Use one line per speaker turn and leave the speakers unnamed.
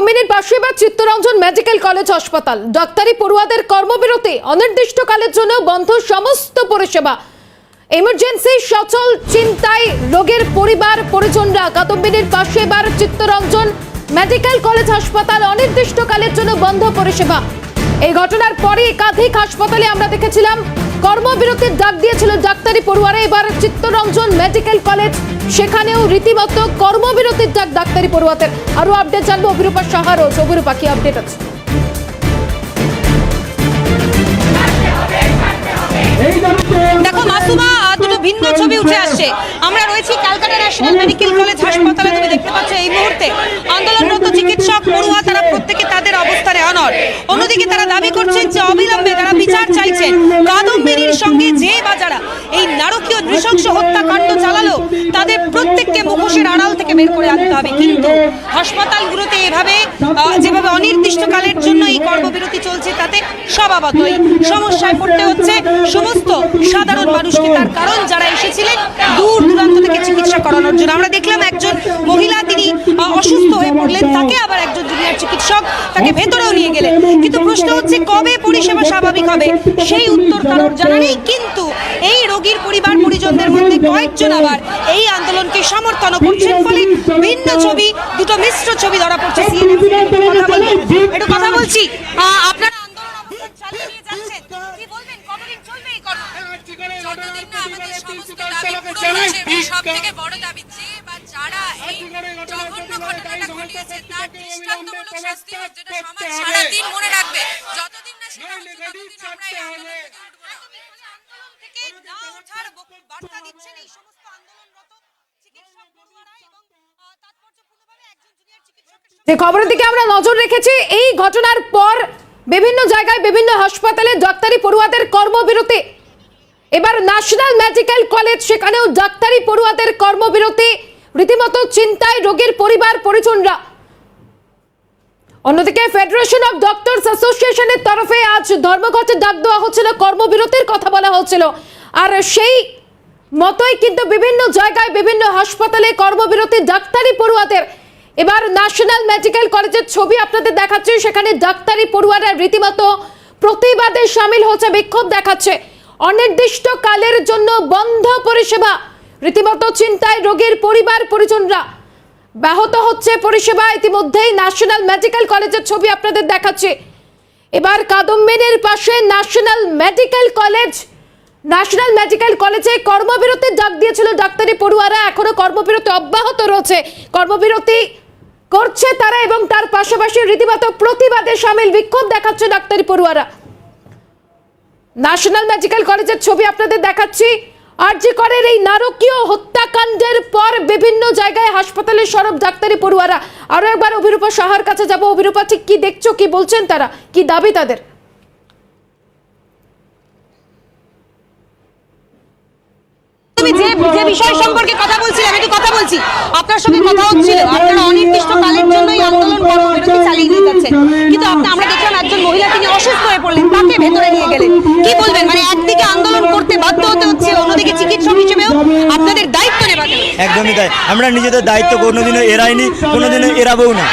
কাদম্বিনীর পাশে বা Chittaranjan medical college হাসপাতাল ডাক্তারি পড়ুয়াদের কর্মবিরতি অনির্দিষ্টকালের জন্য বন্ধ সমস্ত পরিষেবা। ইমার্জেন্সি সচল চিন্তায় রোগীর পরিবার পরিজনরা। কাদম্বিনীর পাশে বা চিত্তরঞ্জন মেডিকেল কলেজ হাসপাতাল অনির্দিষ্টকালের জন্য বন্ধ পরিষেবা। এই ঘটনার পরে একাধিক হাসপাতালে আমরা দেখেছিলাম কর্মবিরতির ডাক দিয়েছিল ডাক্তারি পড়ুয়ারা। এবার চিত্তরঞ্জন মেডিকেল কলেজ সেখানেও রীতিমতো কর্মবিরতির ডাক ডাক্তারি পড়ুয়াদের। আরো আপডেট জানবো অভিরূপা সাহা রয়েছে। অভিরূপা, কি আপডেট আছে?
দেখো মাসুমা, দুটো ভিন্ন ছবি উঠে আসছে। আমরা রয়েছি ক্যালকাটা ন্যাশনাল মেডিকেল কলেজ হাসপাতালে। তুমি দেখতে পাচ্ছ এই মুহূর্তে আন্দোলনরত চিকিৎসক পড়ুয়া তারা প্রত্যেকে তাদের অবস্থানে অনড়। অন্যদিকে তারা দাবি করছেন যে অবিলম্বে তারা বিচার চাইছেন। কাদম্বিনীর সঙ্গে যে বা যারা এই নারকীয় নৃশংস হত্যাকাণ্ড চালালো তাদের প্রত্যেককে মুখোশের আড়াল থেকে বের করে আনতে হবে। কিন্তু হাসপাতালগুলোতে এভাবে যেভাবে অনির্দিষ্টকালের জন্য এই কর্মবিরতি চলছে তাতে স্বভাবতই সমস্যায় পড়তে হচ্ছে সমস্ত সাধারণ মানুষকে। তার কারণ যারা এসেছিলেন দূর দূরান্ত থেকে চিকিৎসা করানোর জন্য। আমরা দেখলাম একজন মহিলা, তিনি অসুস্থ হয়ে পড়লেন, তাকে আবার একজন জুনিয়র চিকিৎসক তাকে ভেতরেও নিয়ে গেলেন। কিন্তু প্রশ্ন হচ্ছে কবে পরিষেবা স্বাভাবিক হবে সেই উত্তর কারোর জানা নেই। কিন্তু এই রোগীর পরিবার পরিজনদের মধ্যে কয়েকজন আবার এই আন্দোলনকে সমর্থন করছেন বলে ভিন্ন ছবি, দুটো মিশ্র ছবি ধরা পড়ছে। একটু কথা বলছি, আপনারা আন্দোলন চালিয়ে নিয়ে যাচ্ছেন, কি বলবেন? কতদিন চলবে এই
যতদিন না আমাদের সমস্ত দাবি পূরণ হচ্ছে। এবং সবথেকে বড় দাবি, যে বা যারা এই জঘন্য ঘটনাটা ঘটিয়েছে তার দৃষ্টান্তমূলক শাস্তি হোক, যেটা সমাজ সারাদিন মনে রাখবে। যতদিন না সেটা হচ্ছে ততদিন আমরা এই আন্দোলন থেকে না ওঠার বার্তা দিচ্ছেন এই সমস্ত আন্দোলনরত চিকিৎসক পড়ুয়ারা এবং তাৎপর্যপূর্ণভাবে একজন জুনিয়র চিকিৎসকের
যে খবরের দিকে আমরা নজর রেখেছি, এই ঘটনার পর বিভিন্ন জায়গায় বিভিন্ন হাসপাতালে ডাক্তারি পড়ুয়াদের কর্মবিরতি। এবার ন্যাশনাল মেডিকেল কলেজ, সেখানেও ডাক্তারি পড়ুয়াদের কর্মবিরতি। রীতিমতো চিন্তায় রোগীর পরিবার পরিজনরা। অন্যদিকে ফেডারেশন অফ ডক্টরস অ্যাসোসিয়েশনের তরফে আজ ধর্মঘটে ডাক দেওয়া হচ্ছিল, কর্মবিরতির কথা বলা হচ্ছিল। আর সেই মতোই কিন্তু বিভিন্ন জায়গায় বিভিন্ন হাসপাতালে কর্মবিরতি ডাক্তারি পড়ুয়াদের। এবার ন্যাশনাল মেডিকেল কলেজের ছবি আপনাদের দেখাচ্ছি, সেখানে ডাক্তারি পড়ুয়ারা রীতিমতো প্রতিবাদে সামিল হচ্ছে, বিক্ষোভ দেখাচ্ছে। অনির্দিষ্টকালের জন্য বন্ধ পরিষেবা। রীতিমতো চিন্তায় রোগীর পরিবার পরিজনরা। ব্যাহত হচ্ছে পরিষেবা। ইতিমধ্যেই ন্যাশনাল মেডিকেল কলেজের ছবি আপনাদের দেখাচ্ছে। এবার কাদম্বিনীর পাশে national medical college, national medical কলেজে কর্মবিরতির ডাক দিয়েছিল ডাক্তারি পড়ুয়ারা। এখনো কর্মবিরতি অব্যাহত রয়েছে, কর্মবিরতি করছে তারা এবং তার পাশাপাশি রীতিমতো প্রতিবাদে সামিল, বিক্ষোভ দেখাচ্ছে ডাক্তারি পড়ুয়ারা। ন্যাশনাল মেডিকেল কলেজের ছবি আপনাদের দেখাচ্ছি। আরজি করের এই নারকীয় হত্যাকাণ্ডের পর বিভিন্ন জায়গায় হাসপাতালে সরব ডাক্তারি পড়ুয়ারা। আরো একবার অভিরূপা সাহার কাছে যাব। অভিরূপা, ঠিক কি দেখছো, কি বলছেন তারা, কি দাবি তাদের?
তুমি যে বিষয় সম্পর্কে কথা বলছিলাম, একটু কথা বলছি, আপনার সঙ্গে কথা হচ্ছিল। আপনারা অনির্দিষ্টকালের জন্যই আন্দোলন কর্মবিরতি চালিয়ে নিয়ে যাচ্ছেন, কিন্তু আমরা দেখলাম একজন মহিলা, তিনি অসুস্থ হয়ে পড়লেন, তাকে ভেতরে নিয়ে গেলেন। কি বলবেন? মানে একদিকে আন্দোলন করতে বাধ্য হতে হচ্ছে, অন্যদিকে চিকিৎসক হিসেবেও আপনাদের দায়িত্ব নেওয়া।
একদমই তাই, আমরা নিজেদের দায়িত্ব কোনোদিনও এড়াইনি, কোনোদিনও এড়াবও না।